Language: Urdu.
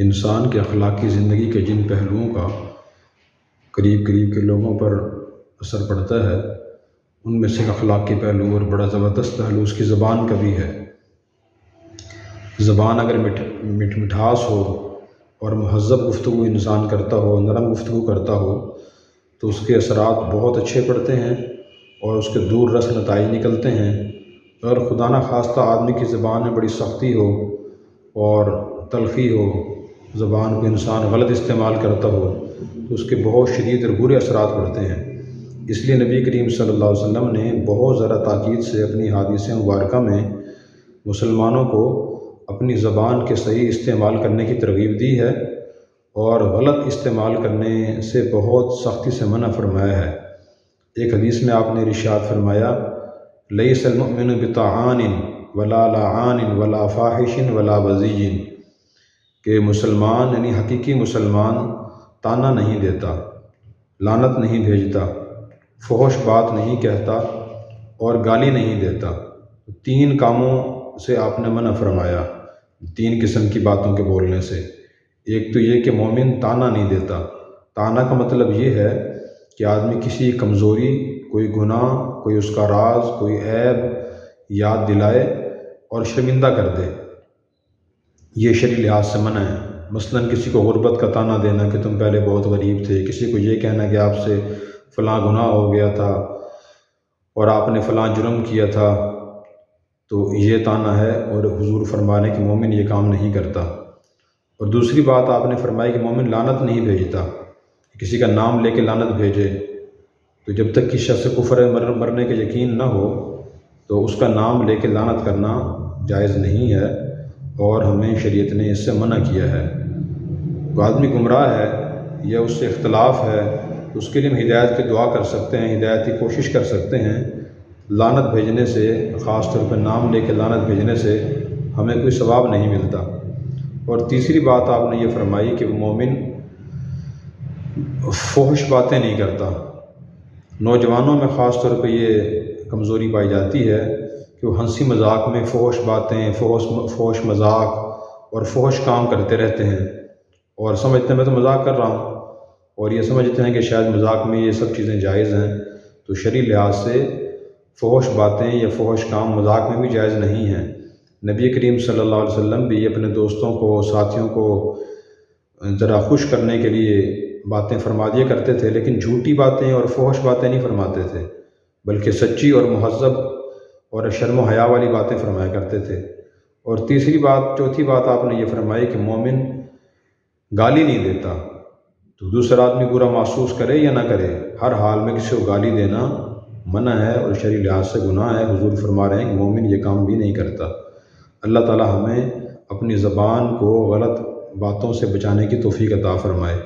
انسان کے اخلاقی زندگی کے جن پہلوؤں کا قریب کے لوگوں پر اثر پڑتا ہے، ان میں سے ایک اخلاقی پہلو اور بڑا زبردست پہلو اس کی زبان کا بھی ہے۔ زبان اگر مٹھاس ہو اور مہذب گفتگو انسان کرتا ہو، نرم گفتگو کرتا ہو، تو اس کے اثرات بہت اچھے پڑتے ہیں اور اس کے دور رس نتائج نکلتے ہیں۔ اگر خدا نخواستہ آدمی کی زبان میں بڑی سختی ہو اور تلخی ہو، زبان کو انسان غلط استعمال کرتا ہو، تو اس کے بہت شدید اور برے اثرات پڑتے ہیں۔ اس لیے نبی کریم صلی اللہ علیہ وسلم نے بہت زیادہ تاکید سے اپنی احادیث مبارکہ میں مسلمانوں کو اپنی زبان کے صحیح استعمال کرنے کی ترغیب دی ہے اور غلط استعمال کرنے سے بہت سختی سے منع فرمایا ہے۔ ایک حدیث میں آپ نے ارشاد فرمایا، لیس المؤمن بطعان ولا لعان ولا فاحش ولا بذیء، کہ مسلمان یعنی حقیقی مسلمان طعنہ نہیں دیتا، لعنت نہیں بھیجتا، فحش بات نہیں کہتا اور گالی نہیں دیتا۔ تین کاموں سے آپ نے منع فرمایا، تین قسم کی باتوں کے بولنے سے۔ ایک تو یہ کہ مومن طعنہ نہیں دیتا۔ طعنہ کا مطلب یہ ہے کہ آدمی کسی کمزوری، کوئی گناہ، کوئی اس کا راز، کوئی عیب یاد دلائے اور شرمندہ کر دے، یہ شرعی لحاظ سے منع ہے۔ مثلا کسی کو غربت کا طعنہ دینا کہ تم پہلے بہت غریب تھے، کسی کو یہ کہنا کہ آپ سے فلاں گناہ ہو گیا تھا اور آپ نے فلاں جرم کیا تھا، تو یہ طعنہ ہے، اور حضور فرمانے کہ مومن یہ کام نہیں کرتا۔ اور دوسری بات آپ نے فرمائی کہ مومن لعنت نہیں بھیجتا، کسی کا نام لے کے لعنت بھیجے، تو جب تک کسی شخص کو کفر مرنے کا یقین نہ ہو تو اس کا نام لے کے لعنت کرنا جائز نہیں ہے، اور ہمیں شریعت نے اس سے منع کیا ہے۔ تو آدمی گمراہ ہے یا اس سے اختلاف ہے تو اس کے لیے ہم ہدایت کی دعا کر سکتے ہیں، ہدایت کی کوشش کر سکتے ہیں۔ لعنت بھیجنے سے، خاص طور پہ نام لے کے لعنت بھیجنے سے ہمیں کوئی ثواب نہیں ملتا۔ اور تیسری بات آپ نے یہ فرمائی کہ مومن فحش باتیں نہیں کرتا۔ نوجوانوں میں خاص طور پہ یہ کمزوری پائی جاتی ہے کہ وہ ہنسی مذاق میں فحش باتیں، فحش مذاق اور فحش کام کرتے رہتے ہیں، اور سمجھتے ہیں میں تو مذاق کر رہا ہوں، اور یہ سمجھتے ہیں کہ شاید مذاق میں یہ سب چیزیں جائز ہیں۔ تو شرعی لحاظ سے فحش باتیں یا فحش کام مذاق میں بھی جائز نہیں ہیں۔ نبی کریم صلی اللہ علیہ وسلم بھی اپنے دوستوں کو، ساتھیوں کو ذرا خوش کرنے کے لیے باتیں فرما دیا کرتے تھے، لیکن جھوٹی باتیں اور فحش باتیں نہیں فرماتے تھے، بلکہ سچی اور مہذب اور شرم و حیا والی باتیں فرمایا کرتے تھے۔ اور تیسری بات، چوتھی بات آپ نے یہ فرمائی کہ مومن گالی نہیں دیتا۔ تو دوسرا آدمی برا محسوس کرے یا نہ کرے، ہر حال میں کسی کو گالی دینا منع ہے اور شرعی لحاظ سے گناہ ہے۔ حضور فرما رہے ہیں کہ مومن یہ کام بھی نہیں کرتا۔ اللہ تعالی ہمیں اپنی زبان کو غلط باتوں سے بچانے کی توفیق عطا فرمائے۔